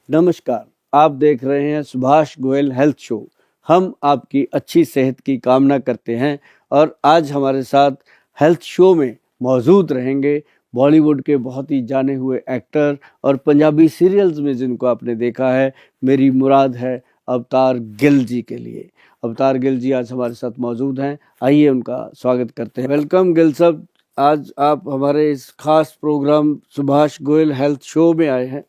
नमस्कार, आप देख रहे हैं सुभाष गोयल हेल्थ शो। हम आपकी अच्छी सेहत की कामना करते हैं और आज हमारे साथ हेल्थ शो में मौजूद रहेंगे बॉलीवुड के बहुत ही जाने हुए एक्टर और पंजाबी सीरियल्स में जिनको आपने देखा है, मेरी मुराद है अवतार गिल जी के लिए। अवतार गिल जी आज हमारे साथ मौजूद हैं, आइए उनका स्वागत करते हैं। वेलकम गिल साहब, आज आप हमारे इस खास program Subhash Goyal health show में आए हैं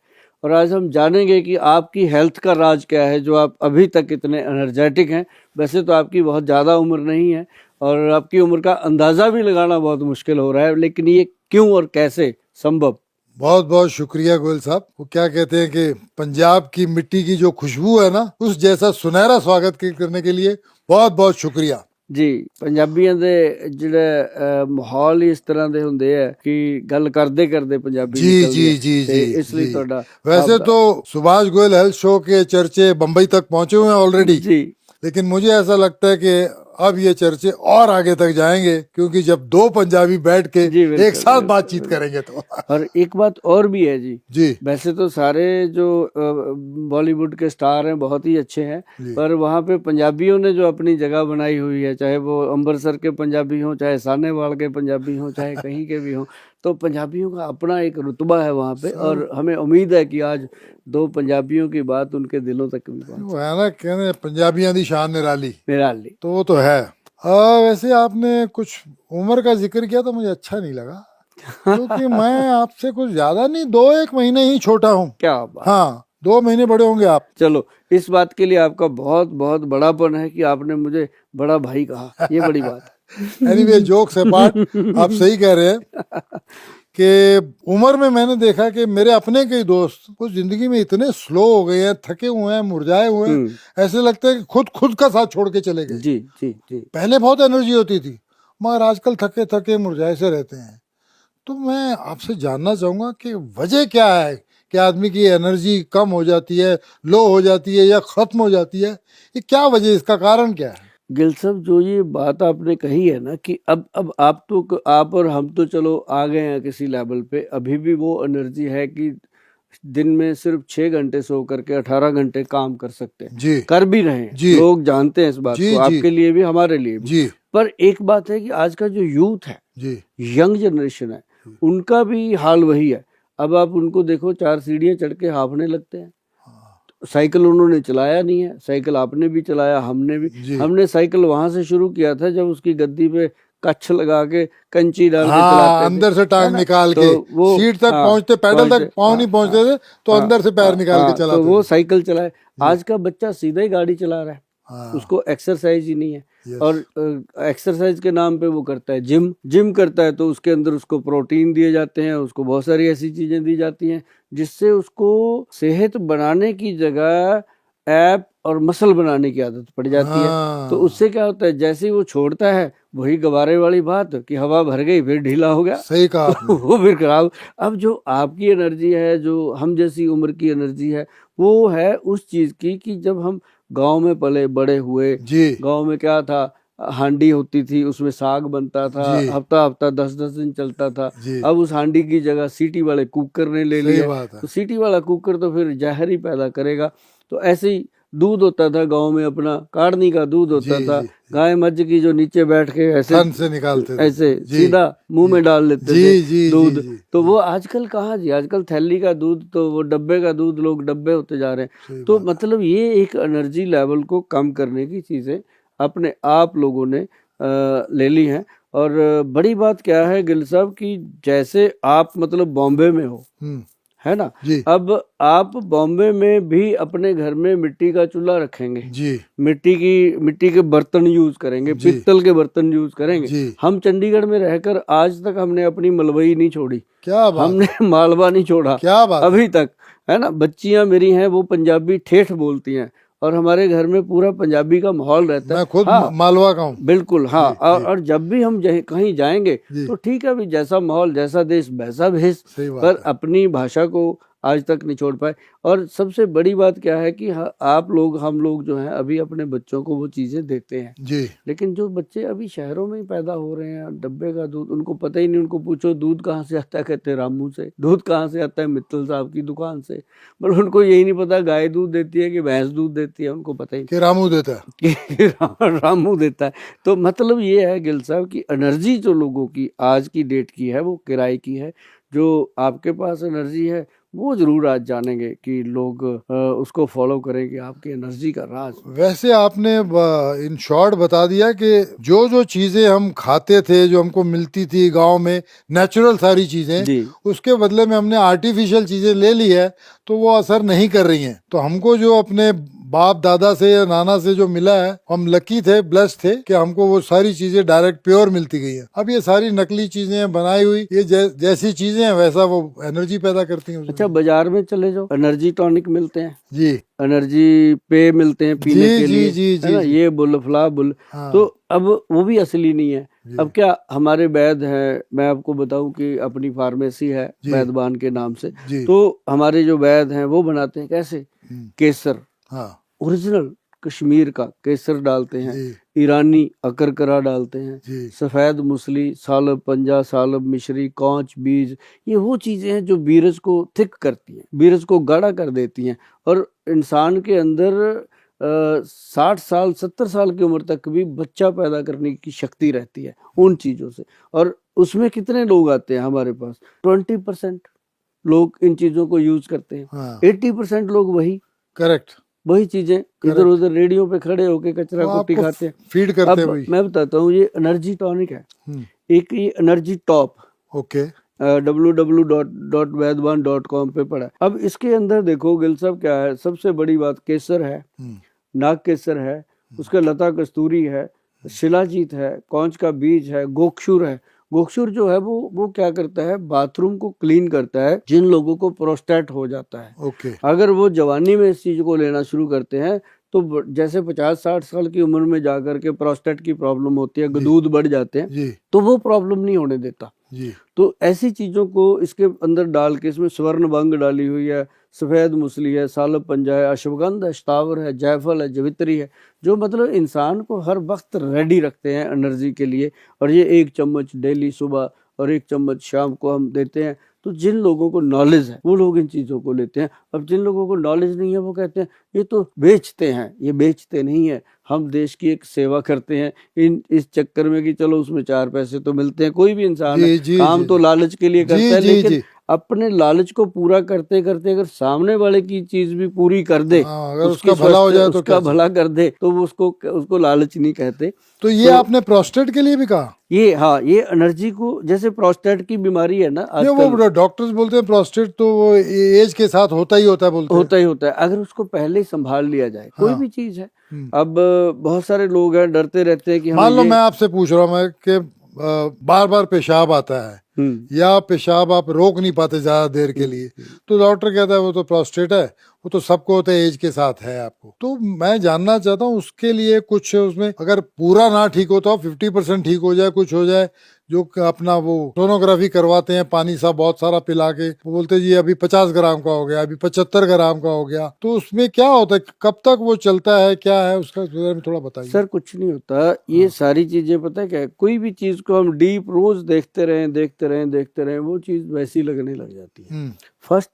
और आज हम जानेंगे कि आपकी हेल्थ का राज क्या है जो आप अभी तक इतने एनर्जेटिक हैं। वैसे तो आपकी बहुत ज़्यादा उम्र नहीं है और आपकी उम्र का अंदाज़ा भी लगाना बहुत मुश्किल हो रहा है, लेकिन ये क्यों और कैसे संभव? बहुत बहुत शुक्रिया गोयल साहब। वो क्या कहते हैं कि पंजाब की मिट्टी की जो खुशबू है ना, उस जैसा सुनहरा स्वागत करने के लिए बहुत बहुत शुक्रिया जी। पंजाबियों ਦੇ ਜਿਹੜੇ ਮਾਹੌਲ ਇਸ ਤਰ੍ਹਾਂ ਦੇ ਹੁੰਦੇ ਆ ਕਿ ਗੱਲ ਕਰਦੇ ਕਰਦੇ ਪੰਜਾਬੀ जी ਨਿਕਲਦੀ जी ਹੈ जी ਤੇ जी ਇਸ ਲਈ जी। ਤੁਹਾਡਾ वैसे तो सुभाष गोयल हेल्थ शो के चर्चे बम्बई तक पहुंचे हुए हैं ऑलरेडी, जी लेकिन मुझे ऐसा लगता है कि अब ये चर्चे और आगे तक जाएंगे, क्योंकि जब दो पंजाबी बैठ के जी, बिल्कुल, एक साथ बिल्कुल। बातचीत करेंगे तो और एक बात और भी है जी, जी वैसे तो सारे जो बॉलीवुड के स्टार हैं बहुत ही अच्छे हैं, जी। पर वहाँ पे पंजाबियों ने जो अपनी जगह बनाई हुई है, चाहे वो अमृतसर के पंजाबी हों, चाहे सानेवाल के पंजाबी हों, चाहे कहीं के भी हों, तो पंजाबियों का अपना एक रुतबा है वहाँ पे और हमें उम्मीद है कि आज दो पंजाबियों की बात उनके दिलों तक भी पहुंचे। वो है ना, कहने पंजाबियों की शान निराली, निराली। तो वो तो है। वैसे आपने कुछ उम्र का जिक्र किया तो मुझे अच्छा नहीं लगा, क्योंकि मैं आपसे कुछ ज्यादा नहीं, 2-1 महीने ही छोटा हूँ। क्या बात। हाँ, 2 महीने बड़े होंगे आप। चलो, इस बात के लिए आपका बहुत बहुत बड़ापन है कि आपने मुझे बड़ा भाई कहा, ये बड़ी बात है। एनीवे, जोक्स अपार्ट, आप सही कह रहे हैं कि उम्र में मैंने देखा कि मेरे अपने कई दोस्त कुछ जिंदगी में इतने स्लो हो गए हैं, थके हुए हैं, मुरझाए हुए हैं, ऐसे लगता है कि खुद का साथ छोड़ के चले गए। जी जी जी। पहले बहुत एनर्जी होती थी, मगर आजकल थके थके मुरझाए से रहते हैं। तो मैं आपसे जानना चाहूंगा कि वजह क्या है कि आदमी की एनर्जी कम हो जाती है, लो हो जाती है या खत्म हो जाती है? ये क्या वजह, इसका कारण क्या है? गिल साहब, जो ये बात आपने कही है ना कि अब आप और हम तो चलो आ गए हैं किसी लेवल पे, अभी भी वो एनर्जी है कि दिन में सिर्फ 6 घंटे सो करके 18 घंटे काम कर सकते हैं, जी कर भी रहे हैं, जी। लोग जानते हैं इस बात जी को, जी आपके लिए भी हमारे लिए भी। जी पर एक बात है कि आज का जो यूथ है, जी यंग जनरेशन है, उनका भी हाल वही है। अब आप उनको देखो, 4 सीढ़ियां चढ़ के हाँफने लगते हैं। साइकिल उन्होंने चलाया नहीं है, साइकिल आपने भी चलाया, हमने भी। जी। हमने साइकिल वहां से शुरू किया था जब उसकी गद्दी पे कच्छ लगा के कंची डाल के हाँ, चलाते थे, अंदर से है टांग ना? निकाल तो के वो सीट तक हाँ, पहुंचते, पैडल तक पाँव हाँ, नहीं पहुंचते थे, तो हाँ, अंदर से पैर निकाल के तो चलाते वो थे। साइकिल चलाए। आज का बच्चा सीधा ही गाड़ी चला रहा है, हाँ, उसको एक्सरसाइज ही नहीं है। यस। और एक्सरसाइज के नाम पे वो करता है जिम करता है, तो उसके अंदर उसको प्रोटीन दिए जाते हैं, उसको बहुत सारी ऐसी चीजें दी जाती हैं जिससे उसको सेहत बनाने की जगह ऐप और मसल बनाने की आदत पड़ जाती है। हाँ, तो उससे क्या होता है, जैसे ही वो छोड़ता है, वही गवारे वाली बात कि हवा भर गई फिर ढीला हो गया, सही कहा तो आपने। वो फिर खराब। अब जो आपकी एनर्जी है, जो हम जैसी उम्र की एनर्जी है, वो है उस चीज की कि जब हम गांव में पले बड़े हुए, जी गांव में क्या था, हांडी होती थी, उसमें साग बनता था, जी हफ्ता हफ्ता 10-10 दिन चलता था। जी, अब उस हांडी की जगह सीटी वाले कुकर ने ले सही लिया, बात है। तो सीटी वाला कुकर तो फिर जहर ही पैदा करेगा। तो ऐसे ही दूध होता था गांव में, अपना काढ़नी का दूध होता जी था, जी, गाय मज्झ की जो नीचे बैठ के ऐसे थन से निकालते थे। ऐसे जी सीधा मुंह में डाल लेते जी थे जी जी दूध। जी, तो वो आजकल कहाँ जी, आजकल थैली का दूध, तो वो डब्बे का दूध, लोग डब्बे होते जा रहे हैं। सही तो बात। मतलब ये एक एनर्जी लेवल को कम करने की चीजें अपने आप लोगों ने ले ली हैं। और बड़ी बात क्या है गिल साहब कि जैसे आप मतलब बॉम्बे में हो, है ना? जी अब आप बॉम्बे में भी अपने घर में मिट्टी का चूल्हा रखेंगे, जी मिट्टी के बर्तन यूज करेंगे, जी पित्तल के बर्तन यूज करेंगे। जी। हम चंडीगढ़ में रहकर आज तक हमने अपनी मलबई नहीं छोड़ी, क्या बात, हमने मालवा नहीं छोड़ा क्या बात है। अभी तक, है ना? बच्चियां मेरी हैं, वो पंजाबी ठेठ बोलती हैं और हमारे घर में पूरा पंजाबी का माहौल रहता है। मैं खुद हाँ, मालवा का हूँ। बिल्कुल, हाँ। जी, और जब भी हम कहीं जाएंगे जी, तो ठीक है, भी जैसा माहौल, जैसा देश, वैसा भेष, सही बात पर है। अपनी भाषा को, आज तक नहीं छोड़ पाए। और सबसे बड़ी बात क्या है कि आप लोग, हम लोग जो हैं अभी अपने बच्चों को वो चीजें देते हैं जी। लेकिन जो बच्चे अभी शहरों में ही पैदा हो रहे हैं, डब्बे का दूध उनको पता ही नहीं। उनको पूछो दूध कहाँ से आता है, कहते हैं रामू से। दूध कहाँ से आता है, मित्तल साहब की दुकान से। मतलब उनको यही नहीं पता गाय दूध देती है कि भैंस दूध देती है, उनको पता ही कि रामू देता है कि रामू देता है। तो मतलब ये है गिल साहब की एनर्जी जो लोगों की आज की डेट की है वो किराए की है। जो आपके पास एनर्जी है वो जरूर आज जानेंगे कि लोग उसको फॉलो करेंगे, आपकी एनर्जी का राज। वैसे आपने इन शॉर्ट बता दिया कि जो जो चीजें हम खाते थे, जो हमको मिलती थी गांव में, नेचुरल सारी चीजें, जी उसके बदले में हमने आर्टिफिशियल चीजें ले ली है तो वो असर नहीं कर रही हैं। तो हमको जो अपने बाप दादा से या नाना से जो मिला है, हम लकी थे, ब्लेस्ड थे कि हमको वो सारी चीजें डायरेक्ट प्योर मिलती गई है। अब ये सारी नकली चीजें बनाई हुई, ये जैसी चीजें हैं वैसा वो एनर्जी पैदा करती हैं। अच्छा, बाजार में चले जाओ, एनर्जी टॉनिक मिलते हैं जी, एनर्जी पेय मिलते हैं पीने जी के जी लिए, जी है जी ना, जी। ये बुल फला बुल। हाँ तो अब वो भी असली नहीं है। जी अब क्या हमारे वैद्य है, मैं आपको बताऊं कि अपनी फार्मेसी है जी वैद्यबान के नाम से। जी। तो हमारे जो वैद्य हैं वो बनाते हैं कैसे, केसर हाँ ओरिजिनल कश्मीर का केसर डालते हैं, जी ईरानी अकरकरा डालते हैं, जी सफेद मूसली, सालब पंजा, सालब मिश्री, कौच बीज, ये वो चीजें हैं जो बीरज को थिक करती हैं, बीरज को गाढ़ा कर देती हैं। और इंसान के अंदर 60 साल 70 साल की उम्र तक भी बच्चा पैदा करने की शक्ति रहती है उन चीजों से। और उसमें कितने लोग आते हैं हमारे पास, 20% लोग इन चीजों को यूज करते हैं। हाँ 80% लोग करेक्ट वही चीजें इधर करेक्ट उधर रेडियो पे खड़े होके कचरा वो कुट्टी आपको खाते हैं। फीड करते हैं अब वही। मैं बताता हूँ, ये एनर्जी टॉनिक है, हम्म, एक ये एनर्जी टॉप ओके www.vedwan.com पे पड़ा है। अब इसके अंदर देखो गिल साहब क्या है, सबसे बड़ी बात केसर है, नाग केसर है, उसका लता कस्तूरी है, शिलाजीत है, कौंच का बीज है, गोक्षुर है। गोक्षुर जो है वो क्या करता है, बाथरूम को क्लीन करता है। जिन लोगों को प्रोस्टेट हो जाता है, ओके अगर वो जवानी में इस चीज को लेना शुरू करते हैं तो जैसे 50-60 साल की उम्र में जाकर के प्रोस्टेट की प्रॉब्लम होती है, दूध बढ़ जाते हैं, जी तो वो प्रॉब्लम नहीं होने देता। जी तो ऐसी चीजों को इसके अंदर डाल के, इसमें स्वर्ण भंग डाली हुई है, सफेद मूसली है, सालब पंजा है, अश्वगंध है, शतावर है, जायफल है, जवित्री है, जो मतलब इंसान को हर वक्त रेडी रखते हैं एनर्जी के लिए। और ये 1 चम्मच डेली सुबह और 1 चम्मच शाम को हम देते हैं। तो जिन लोगों को नॉलेज है वो लोग इन चीजों को लेते हैं। अब जिन लोगों को नॉलेज नहीं है वो कहते हैं ये तो बेचते हैं, ये बेचते नहीं है, हम देश की एक सेवा करते हैं इस चक्कर में कि चलो उसमें 4 पैसे तो मिलते हैं। कोई भी इंसान है जी काम जी तो लालच के लिए करता जी है, जी लेकिन जी। अपने लालच को पूरा करते करते अगर सामने वाले की चीज भी पूरी कर दे, हाँ, अगर उसकी उसका भला हो जाए तो उसका क्या भला कर दे, तो वो उसको लालच नहीं कहते। तो ये तो आपने प्रोस्टेट के लिए भी कहा? ये हाँ, ये एनर्जी को, जैसे प्रोस्टेट की बीमारी है ना ये आजकल, वो डॉक्टर्स बोलते हैं प्रोस्टेट तो वो एज के साथ होता ही होता है बोलते हैं। होता ही होता है, अगर उसको पहले ही संभाल लिया जाए। कोई हाँ भी चीज है। हम्म। अब बहुत सारे लोग हैं डरते रहते हैं कि मान लो ये मैं आपसे पूछ रहा हूँ मैं कि बार बार पेशाब आता है या पेशाब आप रोक नहीं पाते ज्यादा देर के लिए, तो डॉक्टर कहता है वो तो प्रोस्टेट है, वो तो सबको होता है, एज के साथ है आपको। तो मैं जानना चाहता हूँ उसके लिए कुछ, उसमें अगर पूरा ना ठीक होता हो, 50% ठीक हो जाए, कुछ हो जाए, जो अपना वो सोनोग्राफी करवाते हैं पानी सा बहुत सारा पिला के, वो बोलते हैं जी अभी 50 ग्राम का हो गया, अभी 75 ग्राम का हो गया, तो उसमें क्या होता है, कब तक वो चलता है, क्या है उसका बारे में थोड़ा बताइए। सर कुछ नहीं होता, ये सारी चीजें पता है क्या है, कोई भी चीज को हम डीप रोज देखते रहें वो चीज वैसी लगने लग जाती है। फर्स्ट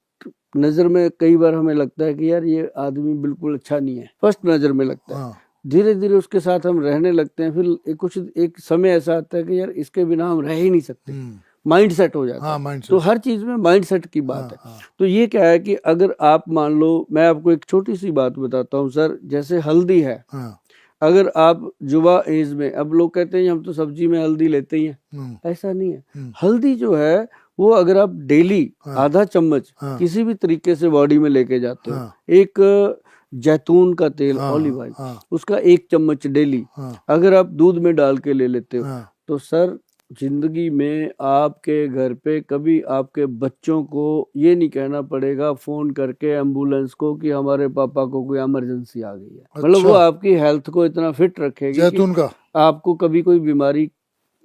नजर में कई बार हमें लगता है कि यार ये आदमी बिल्कुल अच्छा नहीं है, फर्स्ट नजर में लगता है। धीरे धीरे उसके साथ हम रहने लगते हैं, फिर एक समय ऐसा आता है कि यार इसके बिना हम रह ही नहीं सकते, माइंड सेट हो जाता है। तो हर चीज में माइंड सेट की बात है। तो ये क्या है कि अगर आप मान लो, मैं आपको एक छोटी सी बात बताता हूँ सर, जैसे हल्दी है, अगर आप युवा एज में, अब लोग कहते हैं हम तो सब्जी में हल्दी लेते ही हैं, ऐसा नहीं है। हल्दी जो है वो अगर आप डेली आधा चम्मच किसी भी तरीके से बॉडी में लेके जाते हो, एक जैतून का तेल, ऑलिव ऑयल, उसका 1 चम्मच डेली अगर आप दूध में डाल के ले लेते हो, तो सर जिंदगी में आपके घर पे कभी आपके बच्चों को ये नहीं कहना पड़ेगा फोन करके एम्बुलेंस को कि हमारे पापा को कोई इमरजेंसी आ गई है। मतलब वो आपकी हेल्थ को इतना फिट रखेगी जैतून का आपको कभी कोई बीमारी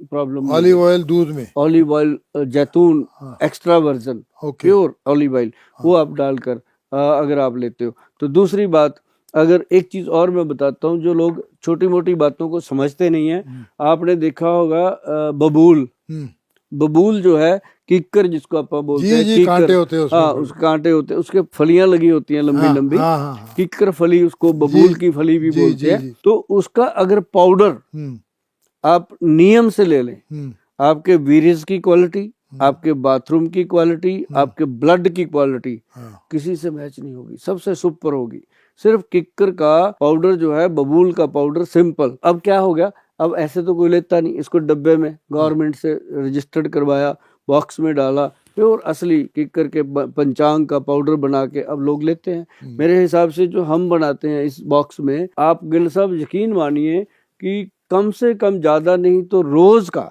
प्रॉब्लम, ऑलिव ऑयल दूध में, ऑलिव ऑयल जैतून हाँ, extra version okay, pure olive oil, वो आप डालकर अगर आप लेते हो तो। दूसरी बात, अगर एक चीज और मैं बताता हूँ, जो लोग छोटी मोटी बातों को समझते नहीं है, आपने देखा होगा बबूल, बबूल जो है किक्कर जिसको आप बोलते जी हैं, जी, किक्कर, कांटे होते हैं उसमें, हाँ उस कांटे होते हैं, उसके फलियां लगी होती हैं लंबी हाँ, लंबी, हाँ, हाँ, हाँ, किक्कर फली, उसको बबूल जी, की फली भी जी, बोलते जी, हैं। जी, तो उसका अगर पाउडर आप नियम से ले लें, आपके वीर्य की क्वालिटी, आपके बाथरूम की क्वालिटी, आपके ब्लड की क्वालिटी हाँ, किसी से मैच नहीं होगी, सबसे सुपर होगी। सिर्फ किक्कर का पाउडर जो है, बबूल का पाउडर सिंपल। अब क्या हो गया, अब ऐसे तो कोई लेता नहीं, इसको डब्बे में गवर्नमेंट से रजिस्टर्ड करवाया, बॉक्स में डाला, प्योर असली किक्कर के पंचांग का पाउडर बना के अब लोग लेते हैं। मेरे हिसाब से जो हम बनाते हैं इस बॉक्स में, आप गिल साहब यकीन मानिए कि कम से कम ज्यादा नहीं तो रोज का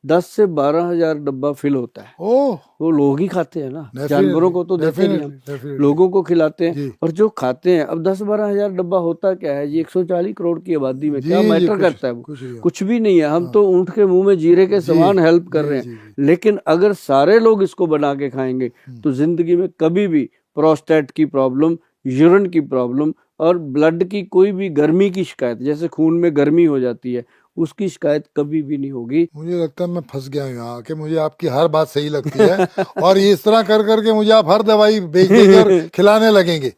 10 से 12 हजार डब्बा फिल होता है। ओह, वो लोग ही खाते हैं ना, जानवरों को तो देते नहीं हम, डेफिनेटली, लोगों को खिलाते हैं। जी, और जो खाते हैं, अब 10-12 हजार डब्बा होता क्या है जी, 140 करोड़ की आबादी में जी, क्या जी, मैटर करता है वो, कुछ कुछ भी नहीं है। हम तो ऊंट के मुंह में जीरे के समान हेल्प कर रहे हैं। लेकिन अगर सारे लोग इसको बना के खाएंगे तो जिंदगी में कभी भी प्रोस्टेट की प्रॉब्लम, यूरिन की प्रॉब्लम और ब्लड की कोई भी गर्मी की शिकायत, जैसे खून में गर्मी हो जाती है, उसकी शिकायत कभी भी नहीं होगी। मुझे लगता है मैं फंस गया हूँ यहाँ आके, मुझे आपकी हर बात सही लगती है और ये इस तरह कर करके मुझे आप हर दवाई बेच देंगे और खिलाने लगेंगे।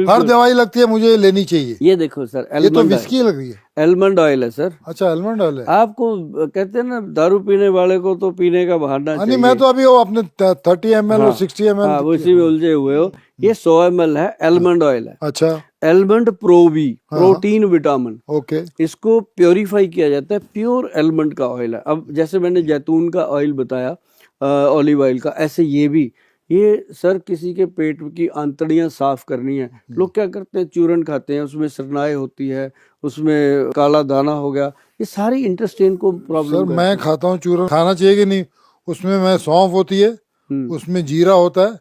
हर दवाई लगती है मुझे लेनी चाहिए। ये देखो सर, ये तो विस्की लग रही है, एलमंड ऑयल है सर। अच्छा, आलमंड ऑयल है। आपको कहते हैं ना, दारू पीने वाले को तो पीने का बहाना नहीं, चाहिए। मैं तो अभी वो अपने 30 ml और 60 ml, हाँ, वो इसी में उलझे हुए हो। ये 100 ml है, एलमंड ऑयल है। अच्छा, एलमंड प्रोबी, प्रोटीन विटामिन, ओके, इसको प्योरीफाई किया जाता है, प्योर एलमंड का ऑयल है। अब जैसे मैंने जैतून का ऑयल बताया, ऑलिव ऑयल का, ऐसे ये भी, ये सर किसी के पेट की आंतड़ियां साफ करनी है, लोग क्या करते हैं, चूरन खाते हैं, उसमें सरनाई होती है, उसमें काला दाना हो गया, ये सारी इंटेस्टाइन को प्रॉब्लम। सर मैं खाता हूँ चूरन, खाना चाहिए कि नहीं? उसमें मैं सौंफ होती है, उसमें जीरा होता है,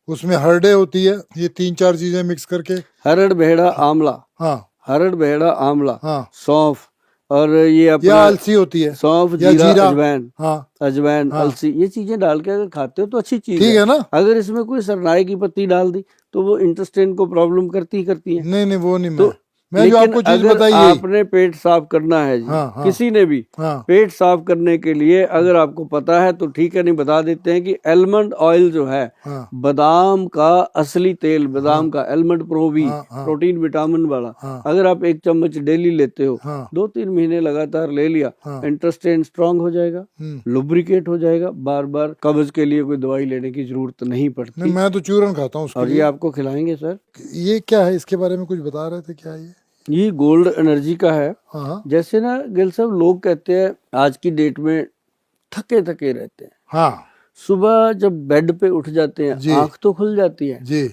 उसमें हरड़े होती है, ये 3-4 चीजें मिक्स करके, हरड़ भेड़ा आंवला, हाँ, हरड़ भेड़ा आंवला, हाँ, सौंफ, और ये या अपना अलसी होती है, सौंफ, या जीरा, जीरा, अजवाइन, हाँ, अजवाइन, हाँ, अलसी, ये चीजें डाल के अगर खाते हो तो अच्छी चीज ठीक है ना? अगर इसमें कोई सरनाई की पत्ती डाल दी तो वो इंटेस्टाइन को प्रॉब्लम करती ही करती है। नहीं नहीं, वो नहीं, तो मैं जो आपको चीज अगर बताई आपने पेट साफ करना है जी, हाँ, हाँ, किसी ने भी हाँ, पेट साफ करने के लिए अगर आपको पता है तो ठीक है, नहीं बता देते हैं कि एलमंड ऑयल जो है, हाँ, बादाम का असली तेल, बादाम का एलमंड प्रोबी, हाँ, हाँ, प्रोटीन विटामिन वाला, हाँ, अगर आप 1 चम्मच डेली लेते हो, हाँ, 2-3 महीने लगातार ले लिया, हाँ, इंटेस्टाइन स्ट्रांग हो जाएगा, लुब्रिकेट हो जाएगा, बार बार कब्ज के लिए कोई दवाई लेने की जरूरत नहीं पड़ती। नहीं, मैं तो चूरन खाता हूँ उसके और ये लिए। आपको खिलाएंगे सर। ये क्या है, इसके बारे में कुछ बता रहे थे, क्या ये गोल्ड एनर्जी का है। हाँ, हाँ, जैसे ना गिल साहब, लोग कहते हैं आज की डेट में थके थके रहते हैं, हाँ, सुबह जब बेड पे उठ जाते हैं, जी, आंख तो खुल जाती है, जी,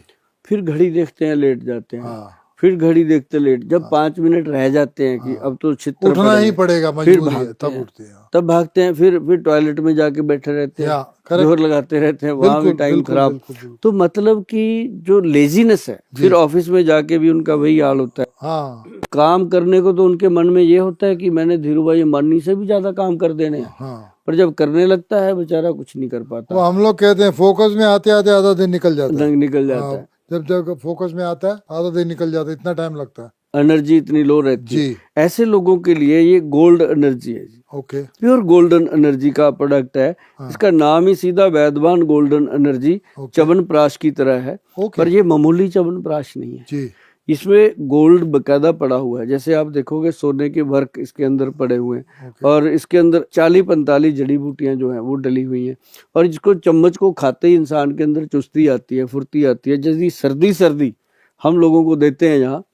फिर घड़ी देखते हैं, लेट जाते हैं, हाँ, फिर घड़ी देखते लेट, जब 5 मिनट रह जाते हैं कि अब तो छित्र उठना ही पड़ेगा, पड़ेगा, फिर मजबूरी है, भागते तब हैं, उठते हैं। तब भागते हैं, फिर टॉयलेट में जाके बैठे रहते हैं, या, करेक्ट, जोर लगाते रहते हैं, वहां भी बिल्कुल, टाइम बिल्कुल, खराब। बिल्कुल, बिल्कुल, तो मतलब कि जो लेजीनेस है, फिर ऑफिस में जाके भी उनका वही हाल होता है। हाँ, काम करने को तो उनके मन में ये होता है कि मैंने धीरू भाई अंबानी से भी ज्यादा काम कर देने हैं, हाँ, पर जब करने लगता है बेचारा कुछ नहीं कर पाता, वो हम लोग कहते हैं फोकस में आते आते आधा दिन निकल जाता है। रंग निकल जाता हाँ, है, जब जब फोकस में आता है आधा दिन निकल जाता है, इतना टाइम लगता है एनर्जी इतनी लो रहती है। जी। ऐसे लोगों के लिए ये गोल्ड एनर्जी है जी, ओके, प्योर गोल्डन एनर्जी का प्रोडक्ट है। इसका नाम ही सीधा वैद्यवान गोल्डन एनर्जी च्यवनप्राश की तरह है, ओके, पर ये मामूली च्यवनप्राश नहीं है, जी, इसमें गोल्ड बकायदा पड़ा हुआ है। जैसे आप देखोगे सोने के वर्क इसके अंदर पड़े हुए हैं, और इसके अंदर 40-45 जड़ी बूटियां जो हैं वो डली हुई हैं, और जिसको चम्मच को खाते ही इंसान के अंदर चुस्ती आती है, फुर्ती आती है। जैसी सर्दी हम लोगों को देते हैं, यहाँ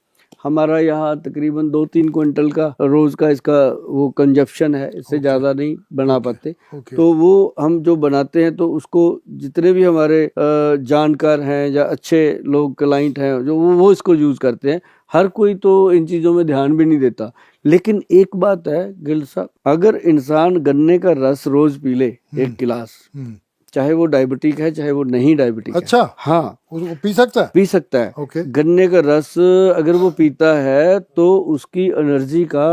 हमारा यहाँ तकरीबन 2-3 क्विंटल का रोज का इसका वो कंजप्शन है, इससे ज्यादा नहीं बना पाते। तो वो हम जो बनाते हैं तो उसको जितने भी हमारे जानकार हैं या अच्छे लोग क्लाइंट हैं जो वो इसको यूज करते हैं। हर कोई तो इन चीजों में ध्यान भी नहीं देता, लेकिन एक बात है गिल साहब, अगर इंसान गन्ने का रस रोज पी ले 1 गिलास, चाहे वो डायबिटिक है चाहे वो नहीं डायबिटिक अच्छा है, हाँ उसको पी सकता है, पी सकता है। ओके, गन्ने का रस अगर वो पीता है तो उसकी एनर्जी का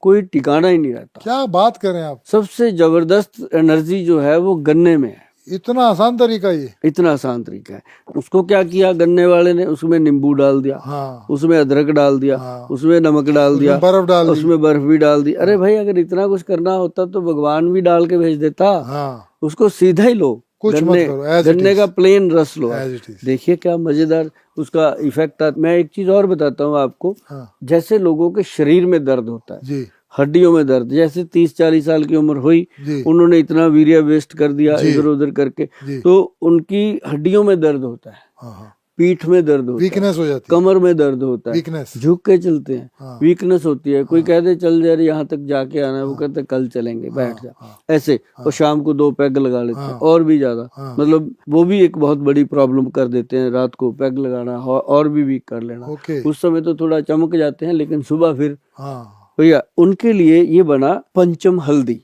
कोई ठिकाना ही नहीं रहता। क्या बात करें आप, सबसे जबरदस्त एनर्जी जो है वो गन्ने में है। इतना आसान तरीका ये। इतना आसान तरीका है। उसको क्या किया गन्ने वाले ने, उसमें नींबू डाल दिया, हाँ उसमें अदरक डाल दिया, हाँ, उसमें नमक डाल दिया, उसमें बर्फ डाल दी। उसमें बर्फ भी डाल दी। अरे भाई अगर इतना कुछ करना होता तो भगवान भी डाल के भेज देता। हाँ, उसको सीधा ही लो, कुछ मत गन्ने करो, as it गन्ने is. का प्लेन रस लो। As it is. देखिए क्या मजेदार उसका इफेक्ट आता। मैं एक चीज और बताता हूँ आपको, हाँ जैसे लोगों के शरीर में दर्द होता है, जी हड्डियों में दर्द, जैसे 30-40 साल की उम्र हुई, जी उन्होंने इतना वीर्य वेस्ट कर दिया जी। इधर उधर करके, जी, तो उनकी हड्डियों में दर्द होता है, हाँ हाँ, पीठ में दर्द होता है, वीकनेस हो जाती है, कमर में दर्द होता है, वीकनेस। झुक के चलते हैं, हाँ वीकनेस होती है। कोई कहते चल जा रही यहाँ तक जाके आना है, वो कहते कल चलेंगे, बैठ जा, हाँ ऐसे। और शाम को 2 पैग लगा लेते हैं, हाँ। और भी ज्यादा, हाँ। मतलब वो भी एक बहुत बड़ी प्रॉब्लम कर देते हैं। रात को पैग लगाना और भी वीक कर लेना। ओके, उस समय तो थोड़ा चमक जाते हैं, लेकिन सुबह फिर हाँ भैया उनके लिए ये बना पंचम हल्दी,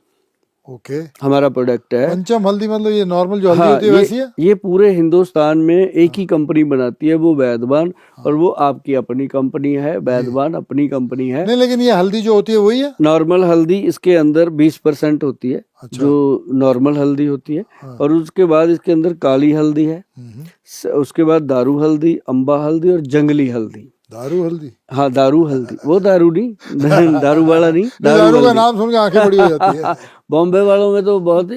ओके। हमारा प्रोडक्ट है। पंचम हल्दी मतलब ये नॉर्मल जो हल्दी हाँ, होती है वैसी है? ये पूरे हिंदुस्तान में एक ही कंपनी बनाती है, वो वैदवान, और वो आपकी अपनी कंपनी है। वैदवान अपनी कंपनी है। नहीं, लेकिन ये हल्दी जो होती है वही है? नॉर्मल हल्दी इसके अंदर 20% होती है, अच्छा। जो नॉर्मल हल्दी होती है। हाँ। और उसके बाद इसके अंदर काली हल्दी है, उसके बाद दारू हल्दी, अम्बा हल्दी और जंगली हल्दी। दारू हल्दी? हाँ दारू हल्दी, वो दारू नहीं दारू वाला नहीं, दारू का हल्दी। नाम सुन के आंखें बड़ी हो जाती है। बॉम्बे वालों में तो बहुत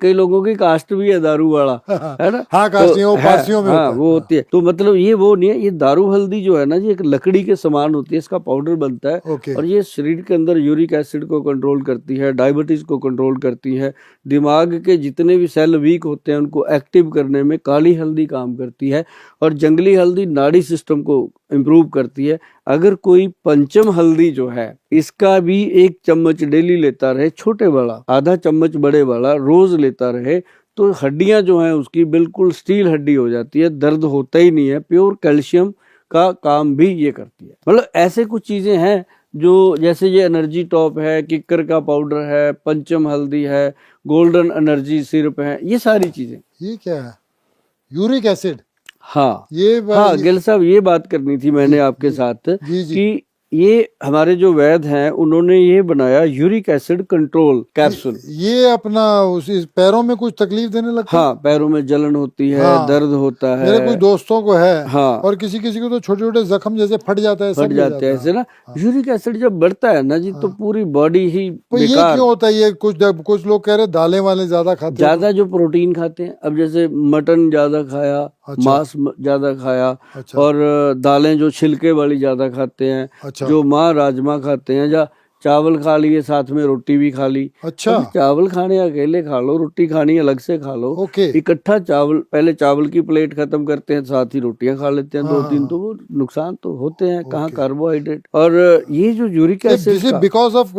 कई लोगों की कास्ट भी है दारू वाला, है ना? हाँ, कास्टियों पारसियों में हाँ होता है। वो होती है। तो मतलब ये वो नहीं है, ये दारू हल्दी जो है ना जी, एक लकड़ी के समान होती है, इसका पाउडर बनता है। ओके। और ये शरीर के अंदर यूरिक एसिड को कंट्रोल करती है, डायबिटीज को कंट्रोल करती है, दिमाग के जितने भी सेल वीक होते हैं उनको एक्टिव करने में काली हल्दी काम करती है। और जंगली हल्दी नाड़ी सिस्टम को इम्प्रूव करती है। अगर कोई पंचम हल्दी जो है, इसका भी 1 चम्मच डेली लेता रहे, छोटे वाला, आधा चम्मच बड़े वाला रोज लेता रहे, तो हड्डियां जो हैं उसकी बिल्कुल स्टील हड्डी हो जाती है, दर्द होता ही नहीं है। प्योर कैल्शियम का काम भी ये करती है। मतलब ऐसे कुछ चीजें हैं जो, जैसे ये एनर्जी टॉप है, किक्कर का पाउडर है, पंचम हल्दी है, गोल्डन एनर्जी सिरप है, ये सारी चीजें। ये क्या है? Uric acid? हाँ ये हाँ गिल साहब, ये बात करनी थी मैंने आपके साथ जी जी। कि ये हमारे जो वैद्य हैं उन्होंने ये बनाया यूरिक एसिड कंट्रोल कैप्सूल। ये अपना इस पैरों में कुछ तकलीफ देने लगता है? हाँ, पैरों में जलन होती है, हाँ, दर्द होता है। मेरे कुछ दोस्तों को है। हाँ, और किसी किसी को तो छोटे छोटे जख्म जैसे फट जाता है, फट जाते हैं ऐसे ना। हाँ। यूरिक एसिड जब बढ़ता है ना जी, तो पूरी बॉडी ही तो ये बेकार। क्यों होता है? ये कुछ लोग कह रहे दालें वाले ज्यादा खाते हैं। ज्यादा जो प्रोटीन खाते हैं, अब जैसे मटन ज्यादा खाया, अच्छा। मांस ज्यादा खाया, अच्छा। और दालें जो छिलके वाली ज्यादा खाते हैं, अच्छा। जो माँ राजमा खाते हैं, या चावल खा लिए साथ में रोटी भी खा ली। अच्छा। अब चावल खाने अकेले खा लो, रोटी खानी अलग से खा लो। ओके। इकट्ठा चावल, पहले चावल की प्लेट खत्म करते हैं, साथ ही रोटियां खा लेते हैं, हाँ, 2-3, हाँ। तो वो नुकसान तो होते हैं। कहाँ ओके। कार्बोहाइड्रेट, और ये जो यूरिक एसिड का बिकॉज ऑफ